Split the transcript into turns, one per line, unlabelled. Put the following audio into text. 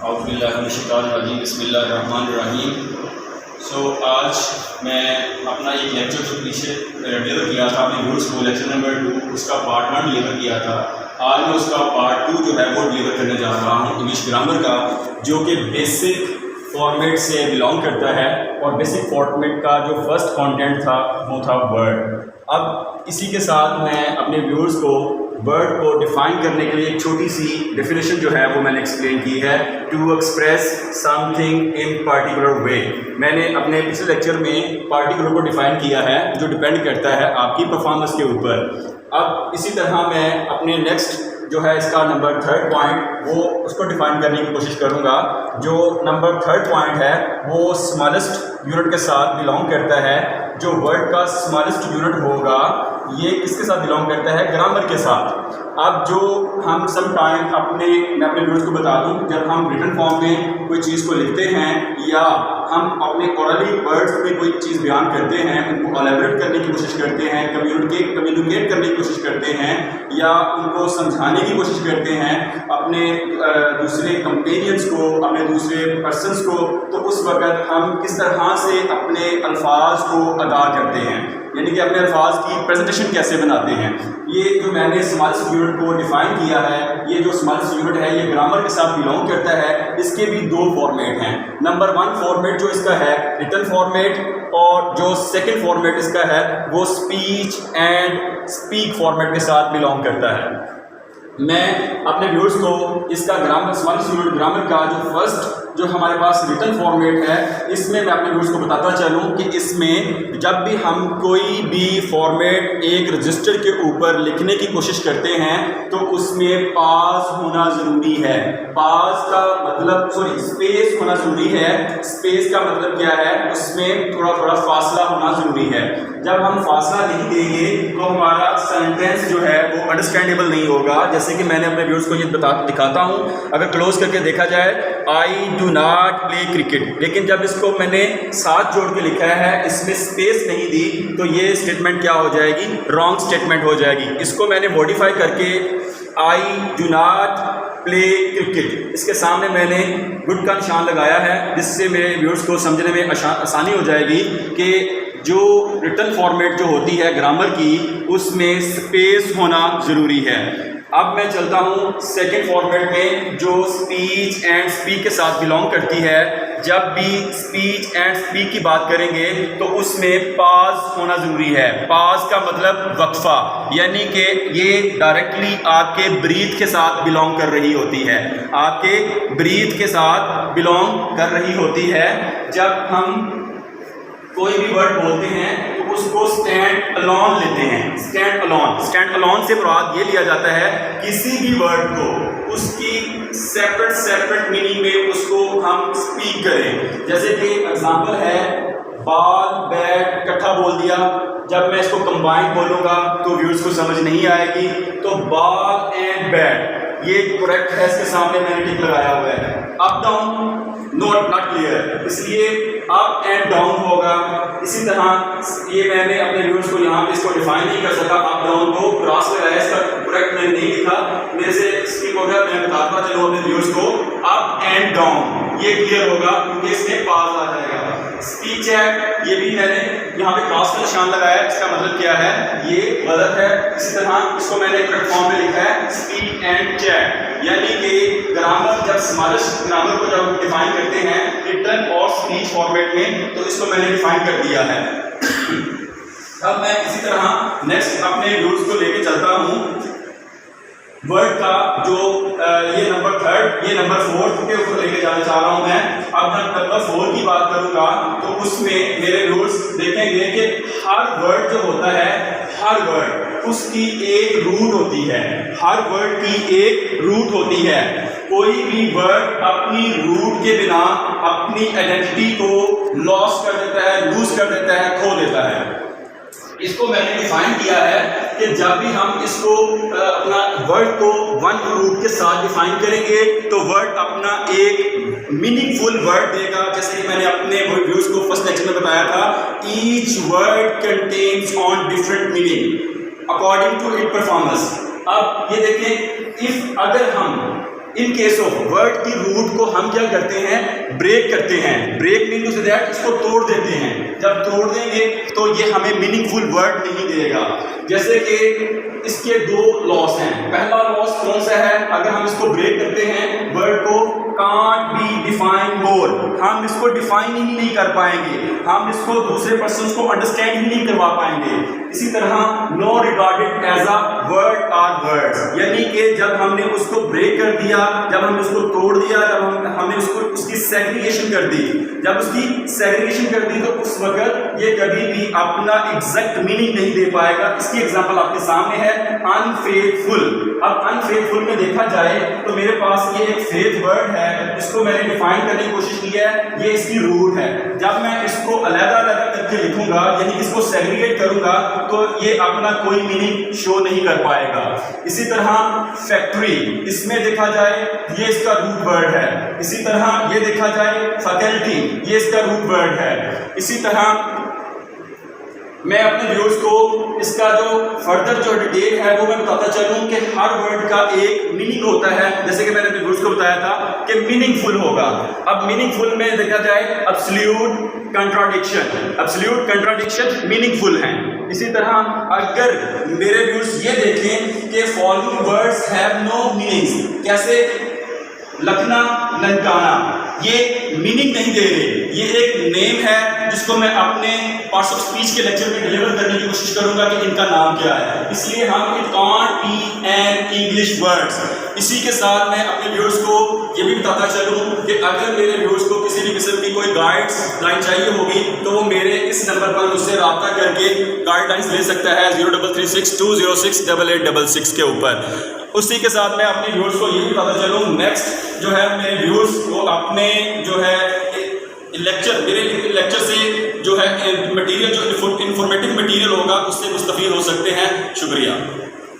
औज़ुबिल्लाहिमिनश्शैतानिर्रजीम बिस्मिल्लाहिर्रहमानिर्रहीम। आज मैं अपना एक लेक्चर जो पीछे डिलीवर किया था अपने व्यूअर्स को, लेक्चर नंबर 2, उसका पार्ट 1 डिलीवर किया था। आज मैं उसका पार्ट 2 जो है वो डिलीवर करने जा रहा हूँ इंग्लिश ग्रामर का, जो कि बेसिक फॉर्मेट से बिलोंग करता है। और बेसिक फॉर्मेट का जो फर्स्ट कंटेंट था वो था वर्ड। अब इसी के साथ मैं अपने व्यूअर्स को वर्ड को डिफ़ाइन करने के लिए एक छोटी सी डेफिनेशन जो है वो मैंने एक्सप्लेन की है, to express something in particular way. मैंने अपने पिछले लेक्चर में पार्टिकुलर को डिफ़ाइन किया है, जो डिपेंड करता है आपकी परफॉर्मेंस के ऊपर। अब इसी तरह मैं अपने नेक्स्ट जो है इसका नंबर 3rd पॉइंट वो उसको डिफ़ाइन करने की कोशिश करूँगा। जो नंबर 3rd पॉइंट है वो स्मॉलेस्ट यूनिट के साथ बिलोंग करता है। जो वर्ड का स्मॉलेस्ट यूनिट होगा ये किसके साथ बिलोंग करता है? ग्रामर के साथ। अब जो हम सम टाइम मैं अपने व्यूअर्स को बता दूं, जब हम रिटन फॉर्म में कोई चीज़ को लिखते हैं या हम अपने ओरली वर्ड्स में कोई चीज़ बयान करते हैं, उनको एलेबरेट करने की कोशिश करते हैं, कम्युनिकेट करने की कोशिश करते हैं या उनको समझाने की कोशिश करते हैं अपने दूसरे कंपेनियंस को, अपने दूसरे पर्सनस को, तो उस वक़्त हम किस तरह से अपने अल्फाज को अदा करते हैं, यानी कि अपने अल्फाज की प्रेजेंटेशन कैसे बनाते हैं। ये जो मैंने स्मॉलेस्ट यूनिट को डिफ़ाइन किया है, ये जो स्मॉलेस्ट यूनिट है ये ग्रामर के साथ बिलोंग करता है। इसके भी 2 फॉर्मेट हैं। नंबर 1 फॉर्मेट जो इसका है रिटन फॉर्मेट, और जो सेकंड फॉर्मेट इसका है वो स्पीच एंड स्पीक फॉर्मेट के साथ बिलोंग करता है। मैं अपने व्यूअर्स को इसका ग्रामर स्मॉलेस्ट यूनिट ग्रामर का जो फर्स्ट जो हमारे पास रिटन फॉर्मेट है, इसमें मैं अपने व्यूअर्स को बताता चलूँ कि इसमें जब भी हम कोई भी फॉर्मेट एक रजिस्टर के ऊपर लिखने की कोशिश करते हैं तो उसमें पास होना ज़रूरी है। पास का मतलब स्पेस होना ज़रूरी है। स्पेस का मतलब क्या है? उसमें थोड़ा थोड़ा फासला होना ज़रूरी है। जब हम फासला नहीं देंगे तो हमारा सेंटेंस जो है वो अंडरस्टैंडेबल नहीं होगा। जैसे कि मैंने अपने व्यूअर्स को ये दिखाता हूँ, अगर क्लोज करके देखा जाए, I do not play cricket, लेकिन जब इसको मैंने साथ जोड़ के लिखा है, इसमें स्पेस नहीं दी, तो ये स्टेटमेंट क्या हो जाएगी? रॉन्ग स्टेटमेंट हो जाएगी। इसको मैंने मॉडिफाई करके I do not play cricket, इसके सामने मैंने गुड का निशान लगाया है, जिससे मेरे व्यूअर्स को समझने में आसानी हो जाएगी कि जो रिटन फॉर्मेट जो होती है ग्रामर की, उसमें स्पेस होना ज़रूरी है। अब मैं चलता हूँ सेकंड फॉर्मेट में, जो स्पीच एंड स्पीक के साथ बिलोंग करती है। जब भी स्पीच एंड स्पीक की बात करेंगे तो उसमें पाज होना ज़रूरी है। पाज का मतलब वक्फा, यानी कि ये डायरेक्टली आपके ब्रीथ के साथ बिलोंग कर रही होती है, आपके ब्रीथ के साथ बिलोंग कर रही होती है। जब हम कोई भी वर्ड बोलते हैं तो उसको स्टैंड अलोन लेते हैं। स्टैंड अलोन से मुराद ये लिया जाता है किसी भी वर्ड को उसकी सेपरेट मीनिंग में उसको हम स्पीक करें। जैसे कि एग्जांपल है बॉल बैट इकट्ठा बोल दिया, जब मैं इसको कंबाइन बोलूँगा तो व्यूअर्स को समझ नहीं आएगी। तो बॉल एंड बैट ये करेक्ट है, इसके सामने मैंने टिक लगाया हुआ है। अप डाउन नॉट क्लियर, इसलिए अप एंड डाउन होगा। इसी तरह ये मैंने अपने व्यूअर्स को यहाँ पे इसको डिफाइन नहीं कर सका, अप डाउन को क्रॉस लगाया, इसका करेक्ट मैंने नहीं लिखा, मेरे से स्किप हो गया। मैं बताता चलो अपने व्यूअर्स को अप एंड डाउन, ये क्लियर होगा क्योंकि इसमें पास आ जाएगा। स्पीच है, ये भी मैंने यहाँ पे क्रॉस का निशान लगाया, इसका मतलब क्या है? ये गलत है। इसी तरह इसको मैंने करेक्ट फॉर्म में लिखा है स्पीक एंड चैट, यानी कि ग्रामर जब स्मॉलेस्ट ग्रामर को जब डिफाइन करते हैं रिटन और स्पीच फॉर्मेट में, तो इसको मैंने डिफाइन कर दिया है। अब मैं इसी तरह नेक्स्ट अपने रूल्स को लेके चलता हूँ। वर्ड का जो ये नंबर 3rd, ये नंबर 4th के ऊपर लेके जाना चाह रहा हूँ मैं। अब जब नंबर 4 की बात करूँगा तो उसमें मेरे रूल्स देखेंगे कि हर वर्ड जो होता है, हर वर्ड उसकी एक रूट होती है, हर वर्ड की एक रूट होती है। कोई भी वर्ड अपनी रूट के बिना अपनी आइडेंटिटी को लॉस कर देता है, लूज कर देता है, खो देता है। इसको मैंने डिफाइन किया है कि जब भी हम इसको अपना वर्ड को 1 रूट के साथ डिफाइन करेंगे तो वर्ड अपना एक मीनिंगफुल वर्ड देगा। जैसे कि मैंने अपने व्यूज को फर्स्ट लेक्चर में बताया था, each word contains on different meaning according to it performance. अब ये देखें, इफ अगर हम इन केस ऑफ वर्ड की रूट को हम क्या करते हैं, ब्रेक करते हैं। Break mean to say that इसको तोड़ देते हैं। जब तोड़ देंगे तो ये हमें मीनिंगफुल वर्ड नहीं देगा। जैसे कि इसके दो लॉस हैं। पहला लॉस कौन सा है, अगर हम इसको ब्रेक करते हैं वर्ड को, कांट बी डिफाइन मोर, हम इसको डिफाइन ही नहीं कर पाएंगे, हम इसको दूसरे पर्सन को अंडरस्टैंड ही नहीं करवा पाएंगे। इसी तरह no regarded as a word or words, यानी कि जब हमने उसको ब्रेक कर दिया, जब हमने उसको तोड़ दिया, जब हमने उसको उसकी सेग्रीगेशन कर दी, जब उसकी सेग्रीगेशन कर दी तो उस वक्त ये कभी भी अपना एग्जैक्ट मीनिंग नहीं दे पाएगा। इसकी एग्जांपल आपके सामने है अनफेथफुल। अब अनफेथफुल में देखा जाए तो मेरे पास ये एक फेथ वर्ड है, इसको मैंने डिफाइन करने की कोशिश की है, ये इसकी रूट है। जब मैं इसको अलग-अलग करके लिखूंगा, यानी कि इसको सेग्रीगेट करूंगा, तो ये अपना कोई मीनिंग शो नहीं कर पाएगा। इसी तरह फैक्ट्री, इसमें देखा जाए ये इसका रूट वर्ड है। इसी तरह ये देखा जाए फैकल्टी, ये इसका रूट वर्ड है। इसी तरह मैं अपने व्यूअर्स को इसका जो फर्दर जो डिटेल है वो मैं बताता चलूँ कि हर वर्ड का एक मीनिंग होता है। जैसे कि मैंने अपने व्यूअर्स को बताया था कि मीनिंगफुल होगा। अब मीनिंगफुल में देखा जाए absolute contradiction, absolute contradiction meaningful है। इसी तरह अगर मेरे व्यूअर्स ये देखें कि following words have no meanings, कैसे लखना ननकाना, ये मीनिंग नहीं दे रहे, ये एक नेम है जिसको मैं अपने पार्ट्स ऑफ स्पीच के लेक्चर में डिलीवर करने की कोशिश करूंगा कि इनका नाम क्या है। इसलिए हम it can't be an English words. इसी के साथ मैं अपने व्यूअर्स को ये भी बताता चलूं कि अगर मेरे व्यूअर्स को किसी भी किस्म की कोई गाइडलाइन चाहिए होगी तो वो मेरे इस नंबर पर मुझसे रब्ता करके गाइडलाइंस ले सकता है 0336206886 के ऊपर। उसी के साथ मैं अपने व्यूअर्स को ये भी बताता चलूँ, नेक्स्ट जो है मेरे व्यूअर्स को अपने जो है लेक्चर, मेरे लेक्चर से जो है मटेरियल, जो इंफॉर्मेटिव मटेरियल होगा उससे मुस्तफीद हो सकते हैं। शुक्रिया।